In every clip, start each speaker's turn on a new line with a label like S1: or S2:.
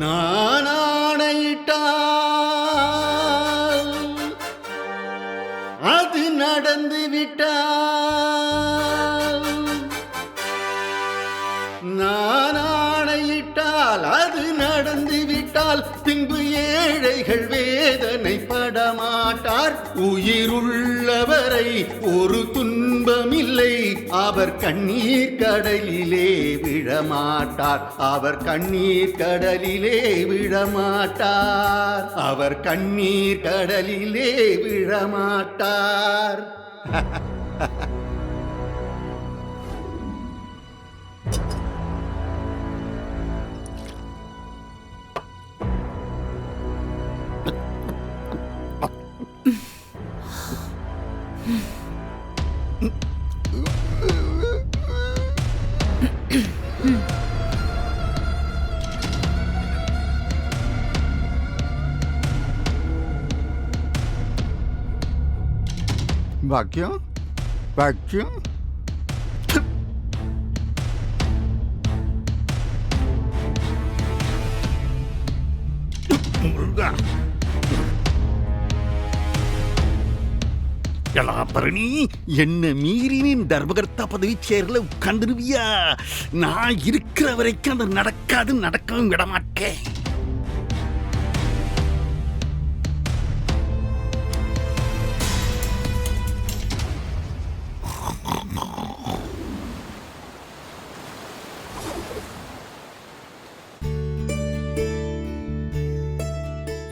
S1: நான் ஆணையிட்டால் அது நடந்து விட்டால், நான் ஆணையிட்டால் அது நடந்து விட்டால், பின்பு ஏழைகள் வேதனை படமாட்டார். உயிருள்ளவரை ஒரு துன்பமில்லை, அவர் கண்ணீர் கடலிலே விழமாட்டார். அவர் கண்ணீர் கடலிலே விழமாட்டார். அவர் கண்ணீர் கடலிலே விழமாட்டார். பாக்கியம் பாக்கியம் முருகா, பரணி என்ன மீறி நீ தர்மகர்த்தா பதவி சேர்ல உட்கார்ந்துருவியா? நான் இருக்கிற வரைக்கும் அது நடக்காது, நடக்கவும் விடமாட்டேன்.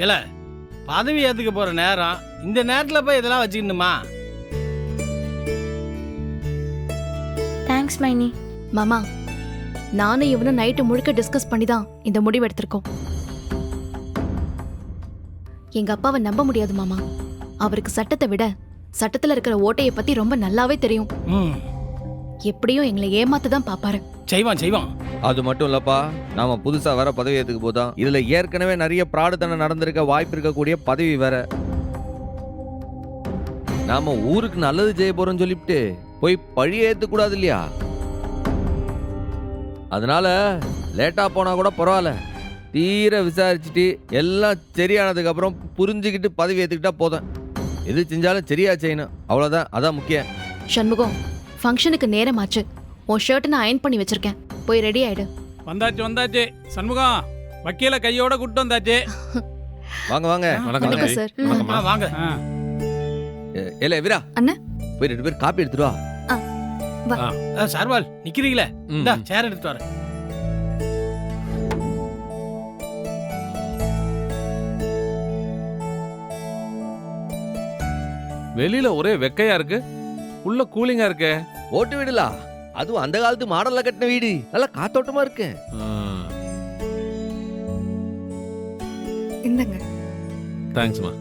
S2: இல்ல பதவி ஏத்துக்க போற நேரம் இந்த நேரத்துல போய் இதெல்லாம் வச்சுக்கணுமா?
S3: தேங்க்ஸ் மைனி.
S4: மாமா, நானும் இவனும் நைட்டு முழுக்க டிஸ்கஸ் பண்ணி தான் இந்த முடிவு எடுத்திருக்கோம். எங்க அப்பாவை நம்ப முடியாது மாமா. அவருக்கு சட்டத்தை விட சட்டத்துல இருக்கிற ஓட்டையை பத்தி ரொம்ப நல்லாவே தெரியும். எப்படியும் எங்களை ஏமாத்த தான் பாப்பாரு.
S2: செய்வான் செய்வான்.
S5: அது மட்டும் இல்லப்பா, நாம புதுசா வர பதவி ஏத்துக்கு போதான் இதுல ஏற்கனவே நிறைய பிராடுத்தனம் நடந்திருக்க வாய்ப்பு இருக்கக்கூடிய பதவி வேற. நாம ஊருக்கு நல்லது செய்ய போறோம்னு சொல்லிவிட்டு போய் பழிய ஏத்துக்க கூடாது இல்லையா? அதனால லேட்டா போனா கூட பரவாயில்ல, தீர விசாரிச்சுட்டு எல்லாம் சரியானதுக்கு அப்புறம் புரிஞ்சுக்கிட்டு பதவி ஏத்துக்கிட்டா போதும். எது செஞ்சாலும் சரியா செய்யணும், அவ்வளவுதான். அதான் முக்கியம்.
S4: சண்முகம், ஃபங்க்ஷனுக்கு நேரமாச்சு. உன் ஷர்ட் நான் அயன் பண்ணி வச்சிருக்கேன், போய் ரெடி ஆயிடு.
S2: வந்தாச்சு வந்தாச்சு. சண்முகம் வக்கீல கையோட கூட்டு வந்தாச்சு.
S5: வாங்க வாங்க.
S4: வணக்கம் சார்.
S2: வாங்க.
S5: ஏல வீரா
S4: அண்ணா,
S5: போய் 2 பேர் காப்பி எடுத்துட்டு வா.
S2: சார்வால் நிக்கிறீங்களே, இந்தா சேர் எடுத்து வர.
S6: வெளியில ஒரே வெக்கையா இருக்கு, உள்ள கூலிங்கா இருக்கு.
S5: ஓட்டு வீடுலா, அதுவும் அந்த காலத்து மாடல்ல கட்டின வீடு, நல்லா காத்தோட்டமா இருக்கு.
S3: இந்தங்க.
S6: தேங்க்ஸ்மா.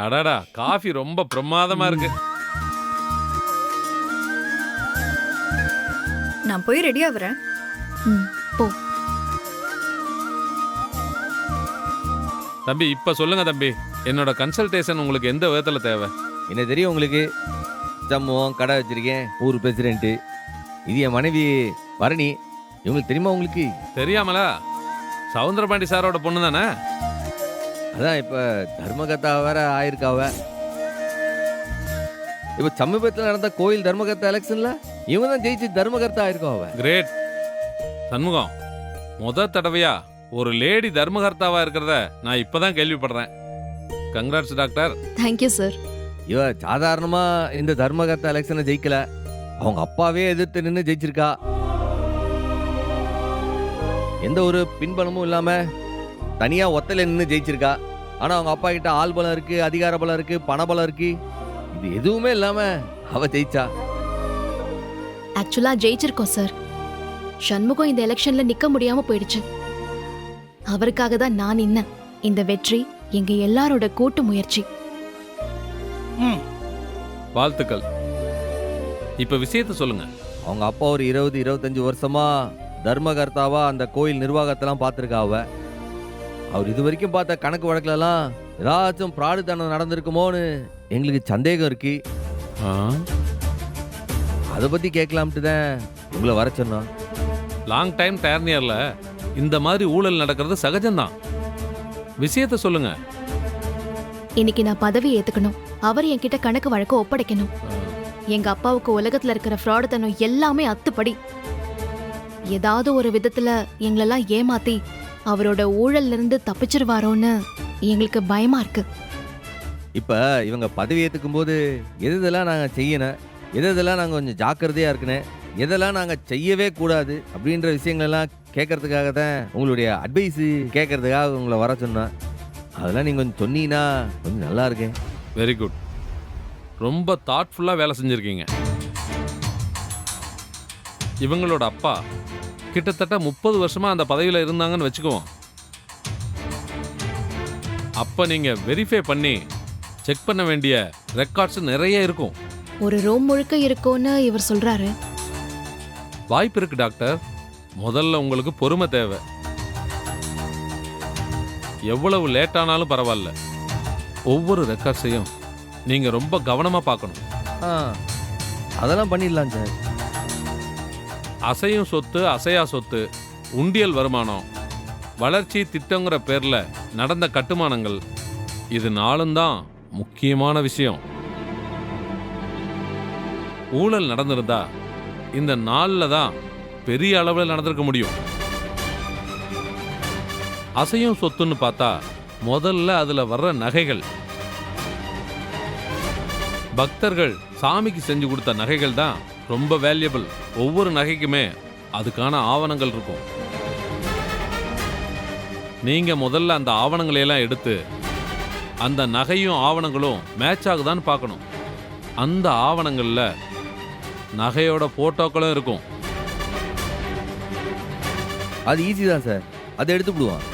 S6: அடாடா, காஃபி ரொம்ப பிரமாதமா இருக்கு.
S3: நான் போய் ரெடி ஆகுறேன்.
S4: போ.
S6: தம்பி இப்ப சொல்லுங்க தம்பி, என்னோட கன்சல்டேஷன் உங்களுக்கு எந்த விதத்துல தேவை?
S5: என்ன தெரியும் உங்களுக்கு, சம்பவம் கடை வச்சிருக்கேன், ஊர் பிரசிடென்ட். இது என் மனைவி பரணி. இவங்களுக்கு தெரியுமா உங்களுக்கு?
S6: தெரியாமலா? சவுந்தரபாண்டி சாரோட பொண்ணு தானே?
S5: அதான் இப்ப தர்மகர்த்தா வேற ஆயிருக்காவ. இப்ப சமீபத்தில் நடந்த கோயில் தர்மகர்த்தா எலெக்ஷன்ல இவங்க தான் ஜெயிச்சு தர்மகர்த்தா ஆயிருக்காவ.
S6: கிரேட். சண்முகம், முத தடவையா ஒரு லேடி தர்மகர்த்தாவா இருக்கிறத நான் இப்பதான் கேள்விப்படுறேன். Congrats doctor.
S4: Thank you sir.
S5: இவ சாதாரணமா இந்த தர்மகர்த்தா எலெக்ஷனை ஜெயிக்கல, அவங்க அப்பாவே எதிர்த்து நின்று ஜெயிச்சிருக்கா. எந்த ஒரு பின்பலமும் இல்லாம தனியா ஒத்தையில நின்று ஜெயிச்சிருக்கா. ஆனா அவங்க அப்பா கிட்ட ஆள் பலம் இருக்கு, அதிகார பலம் இருக்கு, பண பலம் இருக்கு. இது எதுவுமே இல்லாம அவ ஜெயிச்சா.
S4: ஆக்சுவலா ஜெயிச்சிருக்கோம் சார். சண்முகம் இந்த எலெக்ஷன்ல நிக்க முடியாம போயிடுச்சு. அவருக்காக தான் நான் நின்னேன். இந்த வெற்றி எங்க எல்லாரோட கூட்டு முயற்சி.
S6: வாழ்த்துக்கள். இப்ப விஷயத்தை சொல்லுங்க.
S5: அவங்க அப்பா ஒரு 20-25 வருஷமா தர்மகர்த்தாவா அந்த கோயில் நிர்வாகத்தெல்லாம் பார்த்துருக்காவ. அவர் இது வரைக்கும் பார்த்த கணக்கு வழக்குலலாம் ஏதாச்சும் பிராடுத்தனம் நடந்திருக்குமோன்னு எங்களுக்கு சந்தேகம் இருக்கு. அதை பற்றி கேட்கலாம்ட்டு தான் உங்களை வர சொன்னோம்.
S6: லாங் டைம் டேர்னியர்ல இந்த மாதிரி ஊழல் நடக்கிறது சகஜம்தான். விஷயத்த சொல்லுங்க.
S4: இன்னைக்கு நான் பதவி ஏத்துக்கணும். அவர் என்கிட்ட கணக்கு வழக்கு ஒப்படைக்கணும். எங்க அப்பாவுக்கு உலகத்துல இருக்கிற ஃப்ராடுத்தனம் எல்லாமே அத்துப்படி. ஏதாவது ஒரு விதத்துல எங்களெல்லாம் ஏமாத்தி அவரோட ஊழல்ல இருந்து தப்பிச்சிருவாரோன்னு எங்களுக்கு பயமா இருக்கு.
S5: இப்போ இவங்க பதவி ஏற்றுக்கும் போது எதெல்லாம் நாங்கள் செய்யணும், எதெல்லாம் நாங்கள் கொஞ்சம் ஜாக்கிரதையாக இருக்கணும், எதெல்லாம் நாங்கள் செய்யவே கூடாது அப்படின்ற விஷயங்களெல்லாம் கேட்கறதுக்காக தான் உங்களுடைய அட்வைஸு கேட்கறதுக்காக உங்களை வர சொன்னேன். அதெல்லாம் நீங்கள் கொஞ்சம் சொன்னீங்கன்னா கொஞ்சம் நல்லா இருக்கேன்.
S6: Very good. ரொம்ப தாட்ஃபுல்லாக வேலை செஞ்சுருக்கீங்க. இவங்களோட அப்பா கிட்டத்தட்ட 30 வருஷமாக அந்த பதவியில் இருந்தாங்கன்னு வச்சுக்குவோம். அப்போ நீங்கள் வெரிஃபை பண்ணி செக் பண்ண வேண்டிய ரெக்கார்ட்ஸ் நிறைய இருக்கும்.
S4: ஒரு ரூம் முழுக்க இருக்கும்னு இவர் சொல்றாரு.
S6: வாய்ப்பு இருக்கு டாக்டர். முதல்ல உங்களுக்கு பொறுமை தேவை. எவ்வளவு லேட்டானாலும் பரவாயில்ல, ஒவ்வொரு ரெக்கார்ட்ஸையும் நீங்கள் ரொம்ப கவனமாக பார்க்கணும்.
S5: அதெல்லாம் பண்ணிடலாம் சார்.
S6: அசையும் சொத்து, அசையா சொத்து, உண்டியல் வருமானம், வளர்ச்சி திட்டங்கிற பேரில் நடந்த கட்டுமானங்கள், இது நாளும் தான் முக்கியமான விஷயம். ஊழல் நடந்திருந்தா இந்த நாளில் தான் பெரிய அளவில் நடந்திருக்க முடியும். அசையும் சொத்துன்னு பார்த்தா முதல்ல அதில் வர்ற நகைகள், பக்தர்கள் சாமிக்கு செஞ்சு கொடுத்த நகைகள் தான் ரொம்ப வேல்யூபிள். ஒவ்வொரு நகைக்குமே அதுக்கான ஆவணங்கள் இருக்கும். நீங்க முதல்ல அந்த ஆவணங்களையெல்லாம் எடுத்து அந்த நகையும் ஆவணங்களும் மேட்ச் ஆகுதான்னு பார்க்கணும். அந்த ஆவணங்கள்ல நகையோட போட்டோக்களும் இருக்கும்.
S5: அது ஈஸி தான் சார், அதை எடுத்துக்கிடுவான்.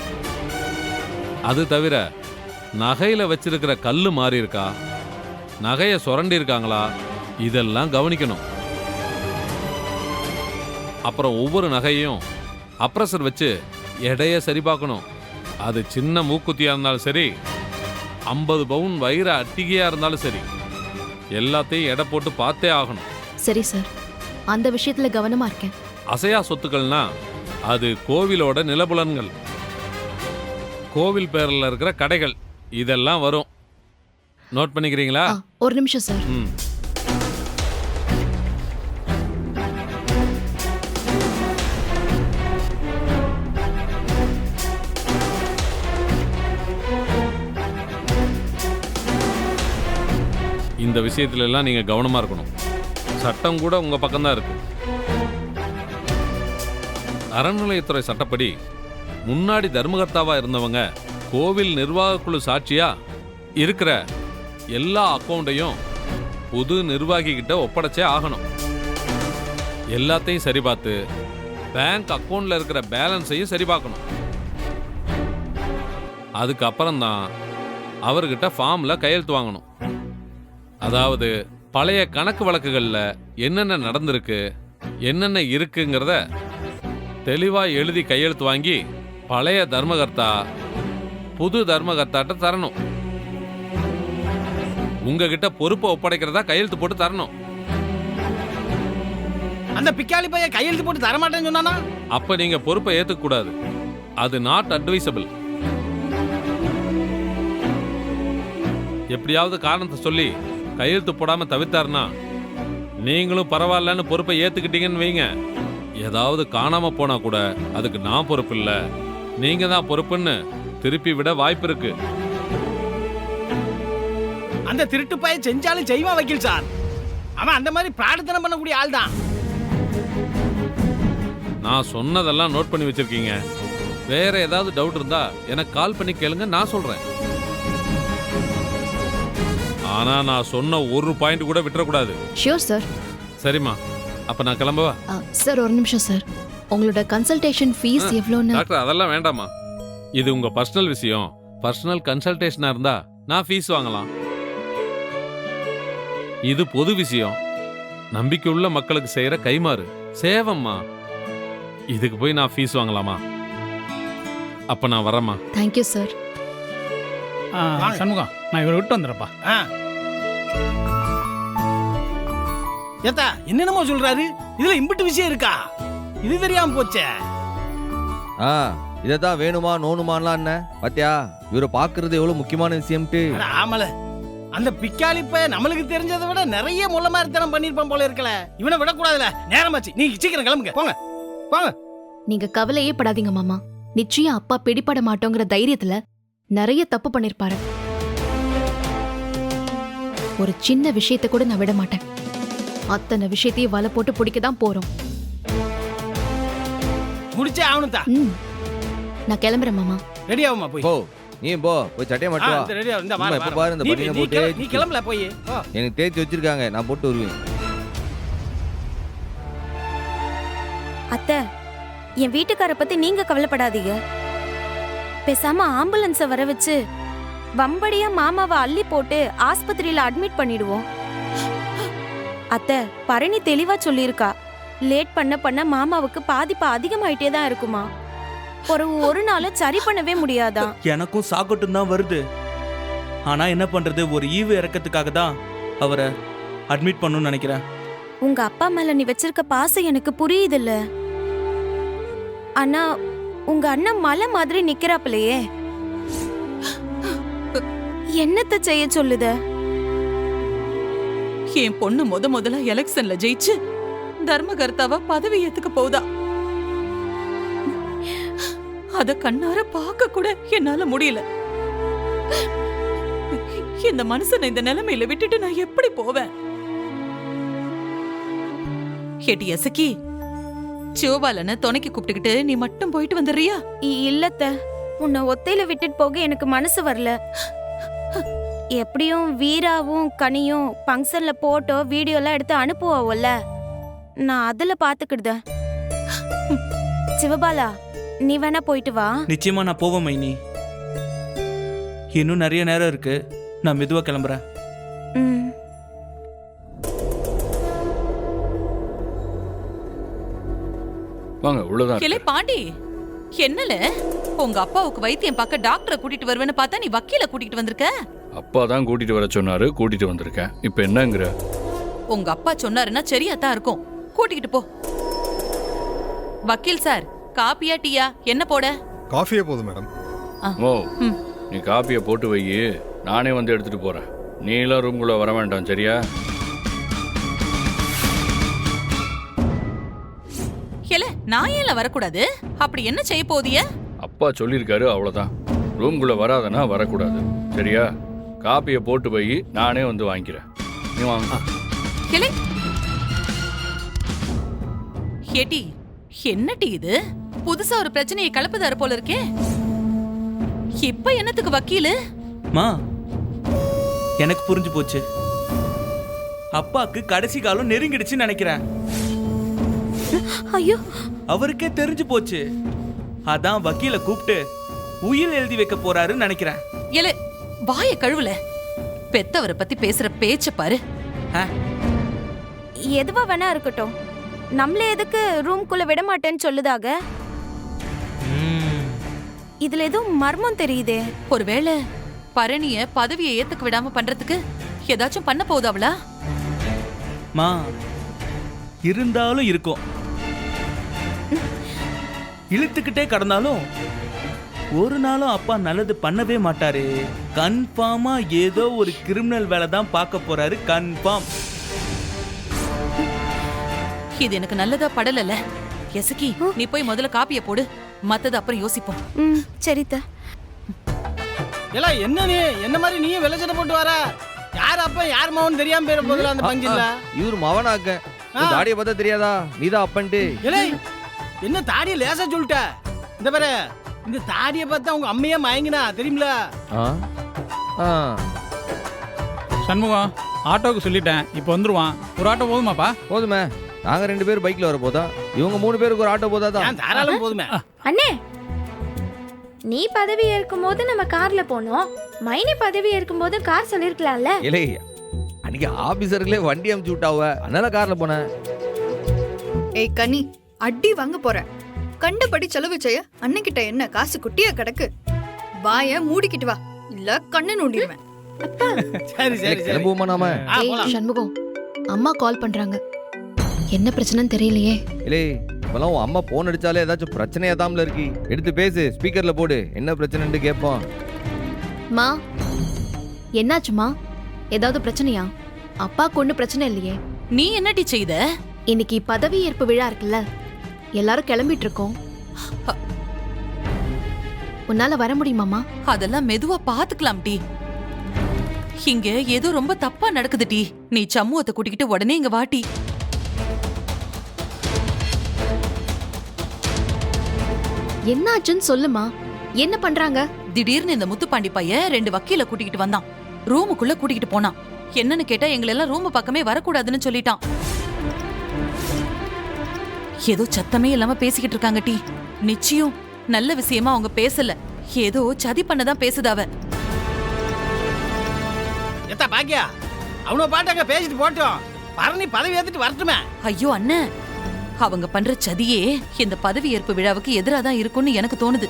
S6: அது தவிர நகையில வச்சிருக்கிற கல்லு மாறி இருக்கா, நகையை சுரண்டி இருக்காங்களா, இதெல்லாம் கவனிக்கணும். அப்புறம் ஒவ்வொரு நகையும் அப்ரஸர் வச்சு எடையை சரி பார்க்கணும். அது சின்ன மூக்குத்தியா இருந்தாலும் சரி, 50 பவுன் வைர அட்டிகையா இருந்தாலும் சரி, எல்லாத்தையும் எடை போட்டு பார்த்தே ஆகணும்.
S4: சரி சார், அந்த விஷயத்துல கவனமா இருக்கேன்.
S6: அசையா சொத்துக்கள்னா அது கோவிலோட நிலபுலன்கள், கோவில் பேரில் இருக்கிற கடைகள், இதெல்லாம் வரும். நோட் பண்ணிக்கிறீங்களா?
S4: ஒரு நிமிஷம் சார்.
S6: ம். இந்த விஷயத்துல எல்லாம் நீங்க கவனமா இருக்கணும். சட்டம் கூட உங்க பக்கம்தான் இருக்கு. அறநிலையத்துறை சட்டப்படி முன்னாடி தர்மகர்த்தாவா இருந்தவங்க கோவில் நிர்வாக குழு சாட்சியா இருக்கிற எல்லா அக்கௌண்ட்டையும் புது நிர்வாகி கிட்ட ஒப்படைச்சே ஆகணும். எல்லாத்தையும் சரி பார்த்து பேங்க் அக்கௌண்ட்ல இருக்கிற பேலன்ஸையும் சரி பார்க்கணும். அதுக்கப்புறம் தான் அவர்கிட்ட ஃபார்ம்ல கையெழுத்து வாங்கணும். அதாவது பழைய கணக்கு வழக்குகள்ல என்னென்ன நடந்திருக்கு, என்னென்ன இருக்குங்கிறத தெளிவா எழுதி கையெழுத்து வாங்கி பழைய தர்மகர்த்தா புது தர்மகர்த்தாட்ட தரணும். உங்ககிட்ட பொறுப்பை ஒப்படைக்கிறதா கையெழுத்து போட்டு தரணும்.
S2: அந்த பிக்காளி பையன் கையெழுத்து போட்டு தரமாட்டேன்னு சொன்னானா?
S6: அப்ப நீங்க பொறுப்பை ஏத்துக்க கூடாது. அது நாட் அட்வைசபிள். எப்படியாவது காரணத்தை சொல்லி கையெழுத்து போடாம தவிர்த்தாருன்னா நீங்களும் பரவாயில்லன்னு பொறுப்பை ஏத்துக்கிட்டீங்கன்னு வைங்க, ஏதாவது காணாம போனா கூட அதுக்கு நான் பொறுப்பு இல்ல, நீங்க தான் பொறுப்புன்னு திருப்பி விட வாய்ப்பு இருக்கு.
S2: அந்த திருட்டு பையன் செஞ்சாலும் செய்வான் வக்கீல் சார். அவன் அந்த மாதிரி பிரார்த்தனை பண்ணக்கூடிய ஆள் தான்.
S6: நான் சொன்னதெல்லாம் நோட் பண்ணி வச்சிருக்கீங்க. வேற ஏதாவது டவுட் இருந்தா எனக்கு கால் பண்ணி கேளுங்க, நான் சொல்றேன். ஆனா நான் சொன்ன ஒரு பாயிண்ட் கூட விட்டுறக்கூடாது.
S4: Sure sir.
S6: சரிம்மா, அப்ப நான் கிளம்பவா?
S4: சார் ஒரு நிமிஷம் சார், உங்களோட கன்சல்டேஷன் ஃபீஸ் எவ்வளோன்னு?
S6: டாக்டர் அதெல்லாம் வேண்டாமா, இது உங்க பர்சனல் விஷயம். பர்சனல் கன்சல்டேஷனா இருந்தா நான் ஃபீஸ் வாங்கலாம். இது பொது விஷயம், நம்பிக்கையுள்ள மக்களுக்கு செய்யற கைமாறு சேவம்மா. இதுக்கு போய் நான் ஃபீஸ் வாங்கலாமா? அப்ப நான் வரேம்மா.
S4: Thank you sir.
S3: சண்முகம், நான் இவரை விட்டு வந்துடுறப்பா.
S2: ஏத்தா என்னென்னமோ சொல்றாரு. இதுல இம்பிட்டு விஷயம் இருக்கா? இது தெரியாம போச்சே.
S5: ஆ இதைத்தான் வேணுமா நோணுமான்லாம் என்ன பாத்தியா? இவரை பாக்குறது எவ்வளவு முக்கியமான விஷயம்ட்டு.
S2: அட ஆமல, அந்த பிக்காளிப்ப நம்மளுக்கு தெரிஞ்சதை விட நிறைய முள்ள மாதிரி தரம் பண்ணிருப்பான் போல இருக்கல. இவனை விடக்கூடாதுல. நேரமாச்சு, நீங்க சீக்கிரம் கிளம்புங்க. போங்க போங்க.
S4: நீங்க கவலையே படாதீங்க மாமா. நிச்சயம் அப்பா பிடிபட மாட்டோங்கிற தைரியத்துல நிறைய தப்பு பண்ணிருப்பாரு. ஒரு சின்ன விஷயத்தை கூட நான் விட மாட்டேன். அத்தனை விஷயத்தையும் வலை போட்டு பிடிக்க தான் போறோம்.
S2: முடிச்சே ஆகணும் தான்.
S4: நான் கிளம்புறேன் மாமா.
S2: ரெடி ஆகுமா போய்?
S5: போ நீ போய் சட்டையை மட்டும் வா.
S2: ரெடி ஆகும். இந்த
S5: சும்மா எப்ப பாரு இந்த பனியனை போட்டு
S2: நீ கிளம்பல போய்.
S5: எனக்கு தேய்ச்சி வச்சிருக்காங்க, நான் போட்டு வருவேன்.
S3: அத்தை, என் வீட்டுக்கார பத்தி நீங்க கவலைப்படாதீங்க. பேசாம ஆம்புலன்ஸ வர வச்சு வம்படியா மாமாவை அள்ளி போட்டு ஆஸ்பத்திரியில அட்மிட் பண்ணிடுவோம். அத்தை, பரணி தெளிவா சொல்லியிருக்கா. லேட் பண்ண பண்ண மாமாவுக்கு பாதிப்பு அதிகமாயிட்டே தான் இருக்குமா. ஒரு நாளும் சரி பண்ணவே முடியாதான்.
S7: எனக்கும் சாக்கட்டும் தான் வருது. ஆனா என்ன பண்றது, ஒரு ஈவு இறக்கத்துக்காக தான் அவரை அட்மிட் பண்ணணும்னு நினைக்கிறேன்.
S3: உங்க அப்பா மேல நீ வச்சிருக்க பாசம் எனக்கு புரியுதுல்ல. ஆனா உங்க அண்ணன் மலை மாதிரி நிக்கிறாப்லையே, என்னத்த செய்ய சொல்லுத?
S8: என் பொண்ணு முதல்ல எலெக்ஷன்ல ஜெயிச்சு தர்மகர்த்தாவா பதவி ஏத்துக்க போதா. அத கண்ணார பார்க்க கூட என்னால முடியல. இந்த மனுஷனை இந்த நிலைமையில விட்டுட்டு நான் எப்படி போவேன்? கேட்டி எசக்கி, சிவபாலனை துணைக்கு கூப்பிட்டுக்கிட்டு நீ மட்டும் போயிட்டு வந்துடுறியா?
S3: இல்லத்த, உன்னை ஒத்தையில விட்டுட்டு போக எனக்கு மனசு வரல. எப்படியும் வீராவும் கனியும் ஃபங்க்ஷன்ல போட்டோ வீடியோ எல்லாம் எடுத்து அனுப்புவோம்ல, நான் அதுல பாத்துக்கிடுதேன். சிவபாலா, நீ வேணா போயிட்டு வா.
S7: நிச்சயமா நான் போவேன் மைனி. இன்னும் நிறைய நேரம் இருக்கு, நான் மெதுவா கிளம்புறேன்.
S3: ம்.
S9: வாங்க உள்ளதான்.
S8: கிளை பாண்டி, என்னல உங்க அப்பாவுக்கு வைத்தியம் பார்க்க டாக்டரை கூட்டிட்டு வருவேன்னு பார்த்தா நீ வக்கீல கூட்டிட்டு வந்திருக்க.
S9: அப்பா தான் கூட்டிட்டு வர சொன்னாரு, கூட்டிட்டு வந்திருக்கேன். இப்ப என்னங்கிற?
S8: உங்க அப்பா சொன்னாருன்னா சரியா தான் இருக்கும், கூட்டிக்கிட்டு போ. வக்கீல் சார், காப்பியா டீயா என்ன போட?
S10: காஃபியே போதும் மேடம்.
S9: ஓ, நீ காப்பியை போட்டு வை, நானே வந்து எடுத்துட்டு போறேன். நீ எல்லாம் ரூம்குள்ள வர வேண்டாம், சரியா?
S8: இல்ல நான் ஏன் வரக்கூடாது? அப்படி என்ன செய்ய போதிய?
S9: அப்பா சொல்லியிருக்காரு, அவ்வளவுதான். ரூம்குள்ள வராதனா வரக்கூடாது, சரியா? காப்பியை போட்டு வை, நானே வந்து வாங்கிக்கிறேன். நீ வாங்க.
S8: கிளை ஏட்டி, என்ன டீ இது? புதுசா ஒரு பிரச்சனையை கலப்புதாரு போல இருக்கே. இப்ப என்னத்துக்கு வக்கீலு?
S7: மா, எனக்கு புரிஞ்சு போச்சு. அப்பாக்கு கடைசி காலம் நெருங்கிடுச்சுன்னு நினைக்கிறேன்.
S3: ஐயோ,
S7: அவருக்கே தெரிஞ்சு போச்சு. அதான் வக்கீல கூப்பிட்டு உயிர் எழுதி வைக்க போறாருன்னு நினைக்கிறேன்.
S8: ஏலே, வாய கழுவுல. பெத்தவரை பத்தி பேசுற பேச்ச பாரு.
S3: எதுவா வேணா இருக்கட்டும், நம்மள எதுக்கு ரூம்குள்ள விட மாட்டேன்னு சொல்லுதாக? இதுல எதுவும் மர்மம் தெரியுதே.
S8: ஒருவேளை பரணிய பதவியை ஏத்துக்க விடாம பண்றதுக்கு ஏதாச்சும் பண்ண போதாவளா?
S7: மா, இருந்தாலும் இருக்கும். இழுத்துக்கிட்டே கடந்தாலும் ஒரு நாளும் அப்பா நல்லது பண்ணவே மாட்டாரு. கன்ஃபார்மா ஏதோ ஒரு கிரிமினல் வேலை தான் பார்க்க போறாரு, கன்ஃபார்ம்.
S8: இது எனக்கு நல்லதா படலல. எசக்கி, நீ போய் முதல்ல காப்பிய போடு, மத்தது அப்புறம் யோசிப்போம்.
S3: ம், சரிதா.
S2: ஏல என்ன நீ என்ன மாதிரி நீயும் வெள்ளச்சட்டை போட்டு வர? யார் அப்பா யார் மகன் தெரியாம பேர போதுல அந்த பங்கில்ல.
S5: இவரு மவனாக்க தாடியை பார்த்தா தெரியாதா? நீதான் அப்பன்ட்டு.
S2: ஏலே, என்ன தாடியை லேசா சொல்லிட்ட? இந்த பாரு, இந்த தாடியை பார்த்தா உங்க அம்மையே மயங்கினா தெரியுமில?
S11: சண்முகம், ஆட்டோக்கு சொல்லிட்டேன், இப்போ வந்துருவான். ஒரு ஆட்டோ போதுமாப்பா?
S5: போதுமே, நாங்க 2 பேர் பைக்ல வர போதா, இவங்க 3 பேருக்கு ஒரு ஆட்டோ போதாதான்.
S2: ஏன் தாராளம் போதுமே.
S12: அண்ணே, நீ பதவி ஏற்கும் போது நம்ம கார்ல போனோம். மைனி பதவி ஏற்கும் போது கார் சொல்லிருக்கலாம்ல.
S5: இல்லை, அன்னைக்கு ஆபீசர்களே வண்டி அமுச்சு விட்டாவ, அதனால கார்ல போனேன்.
S13: ஏய் கனி, அடி வாங்க போற. கண்டபடி செலவு செய்ய அண்ணன்கிட்ட என்ன காசு குட்டியா கிடக்கு? வாய மூடிக்கிட்டு வா, இல்ல கண்ணு நோண்டிடுவேன்.
S2: சரி சரி சரி,
S5: கிளம்புவோமா நாம?
S4: ஏய் சண்முகம், அம்மா கால் பண்றாங்க. என்ன பிரச்சனைன்னு தெரியலையே.
S5: இல்லை இப்பெல்லாம் உன் அம்மா போன் அடிச்சாலே ஏதாச்சும் பிரச்சனையா தாம்ல இருக்கி. எடுத்து பேசு, ஸ்பீக்கர்ல போடு, என்ன பிரச்சனைன்னு கேட்போம்.
S4: மா என்னாச்சுமா? ஏதாவது பிரச்சனையா? அப்பாக்கு ஒன்றும் பிரச்சனை இல்லையே.
S8: நீ என்னடி செய்த?
S4: இன்னைக்கு பதவி ஏற்பு விழா இருக்குல்ல, எல்லாரும் கிளம்பிட்டு இருக்கோம். உன்னால வர முடியுமாமா?
S8: அதெல்லாம் மெதுவா பாத்துக்கலாம் டி. இங்க ஏதோ ரொம்ப தப்பா நடக்குது டி. நீ சமூகத்தை கூட்டிக்கிட்டு உடனே இங்க வாட்டி.
S4: என்னாச்சுன்னு சொல்லுமா. என்ன பண்றாங்க?
S8: திடீர்னு இந்த முத்துப்பாண்டி பையன் 2 வக்கீல கூட்டிக்கிட்டு வந்தான். ரூமுக்குள்ள கூட்டிக்கிட்டு போனான். என்னன்னு கேட்டா எங்களை எல்லாம் ரூம் பக்கமே வரக்கூடாதுன்னு சொல்லிட்டான். ஏதோ சத்தமே இல்லாம பேசிக்கிட்டு இருக்காங்க டி. நிச்சயம் நல்ல விஷயமா அவங்க பேசல. ஏதோ சதி பண்ணதான் பேசுதாவ.
S2: எத்தா பாக்கியா, அவனோ பாட்டாங்க பேசிட்டு போட்டோம். பரணி பதவி ஏத்துட்டு வரட்டுமே.
S8: ஐயோ அண்ணன், அவங்க பண்ற சதியே இந்த பதவி ஏற்பு விழாவுக்கு எதிராதான் இருக்கும்னு எனக்கு தோணுது.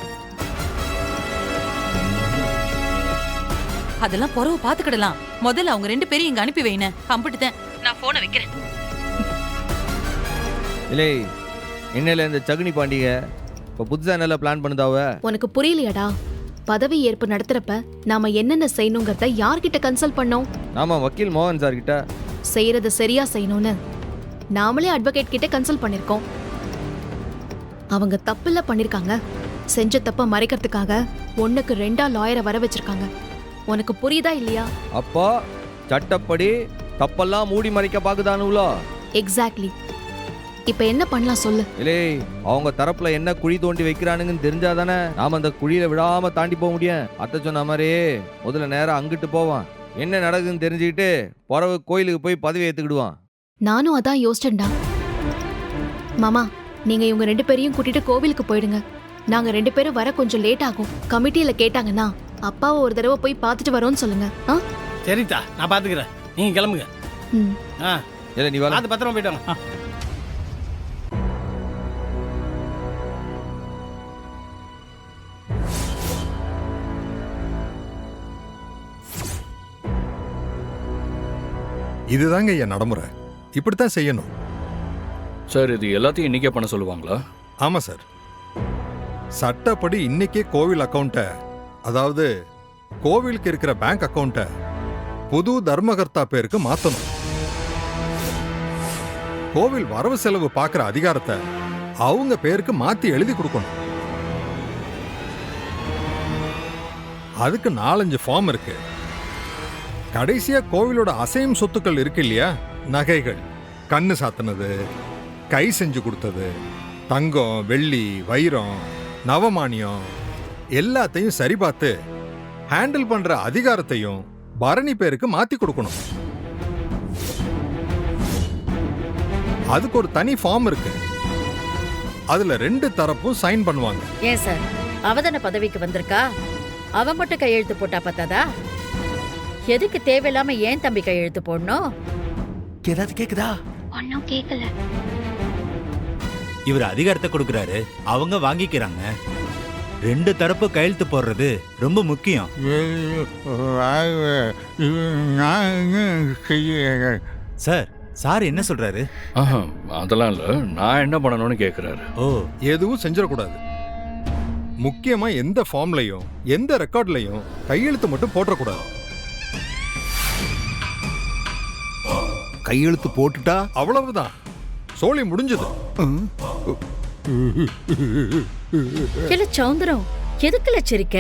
S8: அதெல்லாம் பொறவு பாத்துக்கிடலாம். முதல்ல அவங்க 2 பேரையும் இங்க அனுப்பி வைன. அம்பிட்டுதான் நான் போனை வைக்கிறேன்.
S5: இல்லை என்னல இந்த சகுனி பாண்டிகை இப்போ புதுசா என்னெல்லாம் பிளான் பண்ணுதாவ?
S4: உனக்கு புரியலையாடா? பதவி ஏற்பு நடத்துறப்ப நாம என்னென்ன செய்யணுங்கிறத யார்கிட்ட கன்சல்ட் பண்ணோம்?
S5: நாம வக்கீல் மோகன் சார் கிட்ட.
S4: செய்யறது சரியா செய்யணும்னு நாமளே அட்வொகேட் கிட்ட கன்சல்ட் பண்ணிருக்கோம். அவங்க தப்புல பண்ணிருக்காங்க. செஞ்ச தப்ப மறைக்கிறதுக்காக 1க்கு 2 லாயரை வர வச்சிருக்காங்க. உனக்கு புரியுதா இல்லையா?
S5: அப்போ சட்டப்படி தப்பெல்லாம் மூடி மறைக்க பாக்குதானுங்களோ?
S4: எக்ஸாக்ட்லி. இப்ப என்ன பண்ணலாம் சொல்லு.
S5: இல்லை அவங்க தரப்புல என்ன குழி தோண்டி வைக்கிறானுங்கன்னு தெரிஞ்சாதானே நாம அந்த குழியில விடாம தாண்டி போக முடியும். அத்தை சொன்ன மாதிரி முதல்ல நேரம் அங்கிட்டு போவான். என்ன நடக்குதுன்னு தெரிஞ்சுக்கிட்டு பிறகு கோயிலுக்கு போய் பதவி ஏத்துக்கிடுவான்.
S4: நானும் அதான் யோசிச்சேன்டா. மாமா, நீங்க இவங்க 2 பேரையும் கூட்டிட்டு கோவிலுக்கு போயிடுங்க. நாங்க 2 பேரும் வர கொஞ்சம் லேட் ஆகும். கமிட்டியில கேட்டாங்கன்னா அப்பாவை ஒரு தடவை போய் பார்த்துட்டு வரோம்னு சொல்லுங்க.
S2: சரிதா, நான் பாத்துக்கிறேன். நீங்க கிளம்புங்க.
S5: இல்ல நீ
S2: பார்த்து பத்திரமா போயிட்டு வாங்க.
S10: இதுதாங்க என் நடைமுறை. இப்படித்தான் செய்யணும்.
S9: சார் இது எல்லாத்தையும் இன்னைக்கே பண்ண சொல்லுவாங்களா?
S10: ஆமா சார். சட்டப்படி இன்னைக்கே கோவில் அக்கௌண்ட்டை, அதாவது கோவிலுக்கு இருக்கிற பேங்க் அக்கௌண்ட்டை புது தர்மகர்த்தா பேருக்கு மாத்தணும். கோவில் வரவு செலவு பார்க்குற அதிகாரத்தை அவங்க பேருக்கு மாத்தி எழுதி கொடுக்கணும். அதுக்கு 4-5 ஃபார்ம் இருக்கு. கடைசியா கோவிலோட அசையும் சொத்துக்கள் இருக்கு இல்லையா, நகைகள், கண்ணு சாத்தினது, கை செஞ்சு கொடுத்தது, தங்கம், வெள்ளி, வைரம், நவமானியம் எல்லாத்தையும் சரி பார்த்து ஹேண்டில் பண்ற அதிகாரத்தையும் பரணி பேருக்கு மாத்தி கொடுக்கணும். அதுக்கு ஒரு தனி ஃபார்ம் இருக்கு. அதுல 2 தரப்பும் சைன் பண்ணுவாங்க.
S14: ஏன் சார், அவதான பதவிக்கு வந்திருக்கா? அவ மட்டும் கையெழுத்து போட்டா பார்த்ததா? எதுக்கு தேவையில்லாம ஏன் தம்பி கையெழுத்து போடணும்?
S1: ஏதாவது கேக்குதா?
S3: ஒன்னும் கேட்கல.
S15: இவர் அதிகாரத்தை கொடுக்கறாரு, அவங்க வாங்கிக்கிறாங்க. 2 தரப்பு கையெழுத்து போடுறது ரொம்ப முக்கியம். சார் என்ன சொல்றாரு?
S9: அதெல்லாம் இல்ல, நான் என்ன பண்ணணும்னு கேக்குறாரு.
S10: ஓ, எதுவும் செஞ்சிடக்கூடாது. முக்கியமா எந்த ஃபார்ம்லயும் எந்த ரெக்கார்ட்லயும் கையெழுத்து மட்டும் போடக்கூடாது.
S1: கையெழுத்து போட்டுட்டா
S10: அவ்வளவுதான், சோழி முடிஞ்சது.
S14: இல்ல சௌந்தரம், எதுக்குல சிரிக்க?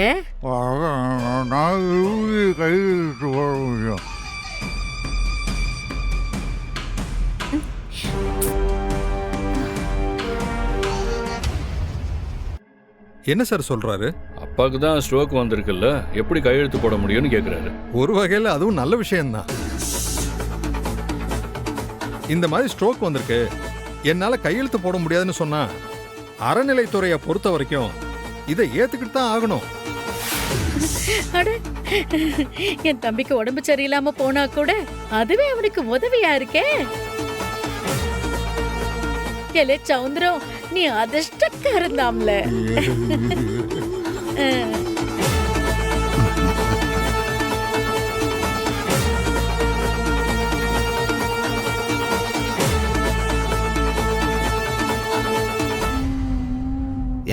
S1: கையெழுத்து போட முடியும்.
S10: என்ன சார் சொல்றாரு?
S9: அப்பாவுக்கு தான் ஸ்ட்ரோக் வந்திருக்குல்ல, எப்படி கையெழுத்து போட முடியும்னு கேக்குறாரு.
S10: ஒரு வகையில் அதுவும் நல்ல விஷயம்தான். இந்த மாதிரி ஸ்ட்ரோக் வந்திருக்கு, என்னால கையெழுத்து போட முடியாதுன்னு சொன்னா அறநிலைத்துறையை பொறுத்த வரைக்கும் இதை ஏத்துக்கிட்டு தான் ஆகணும்.
S14: என் தம்பிக்கு உடம்பு சரியில்லாம போனா கூட அதுவே அவனுக்கு உதவியா இருக்கே. எலே சௌந்தரம், நீ அதிர்ஷ்டக்காரந்தாம்ல.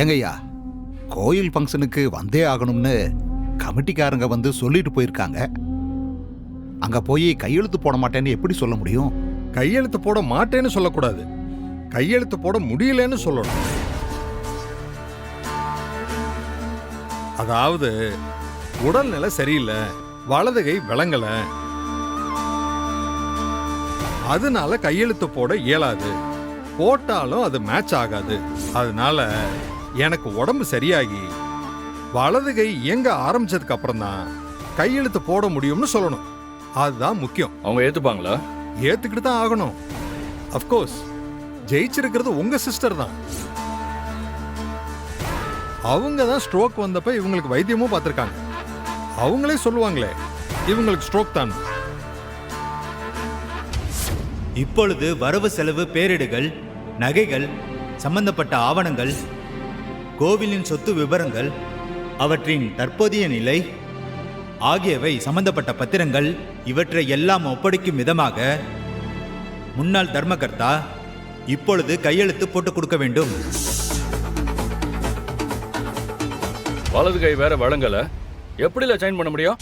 S16: ஏங்கய்யா, கோயில் ஃபங்க்ஷனுக்கு வந்தே ஆகணும்னு கமிட்டிக்காரங்க வந்து சொல்லிட்டு போயிருக்காங்க. அங்க போய் கையெழுத்து போட மாட்டேன்னு எப்படி சொல்ல முடியும்?
S10: கையெழுத்து போட மாட்டேன்னு சொல்லக்கூடாது, கையெழுத்து போட முடியலன்னு சொல்லணும். அதாவது உடல்நிலை சரியில்லை, வலது கை விளங்கல, அதனால கையெழுத்து போட இயலாது, போட்டாலும் அது மேட்ச் ஆகாது, அதனால எனக்கு உடம்பு சரியாகி வலது கை இயங்க ஆரம்பிச்சதுக்கு அப்புறம் தான் கையெழுத்து போட முடியும்னு சொல்லணும். அதுதான் முக்கியம்.
S9: அவங்க ஏத்துப்பாங்களா?
S10: ஏத்துக்கிட்டு தான் ஆகணும். அஃப்கோர்ஸ், ஜெயிச்சிருக்கிறது உங்க சிஸ்டர் தான். அவங்க தான் ஸ்ட்ரோக் வந்தப்ப இவங்களுக்கு வைத்தியமும் பார்த்திருக்காங்க. அவங்களே சொல்லுவாங்களே இவங்களுக்கு ஸ்ட்ரோக் தான்.
S15: இப்பொழுது வரவு செலவு பேரிடுகள், நகைகள், சம்பந்தப்பட்ட ஆவணங்கள், கோவிலின் சொத்து விவரங்கள், அவற்றின் தற்போதைய நிலை ஆகியவை சம்பந்தப்பட்ட பத்திரங்கள் இவற்றை எல்லாம் ஒப்படைக்கும் விதமாக முன்னாள் தர்மகர்த்தா இப்பொழுது கையெழுத்து போட்டு கொடுக்க வேண்டும்.
S9: வலது கை வேற வழங்கல, எப்படில சைன் பண்ண முடியும்?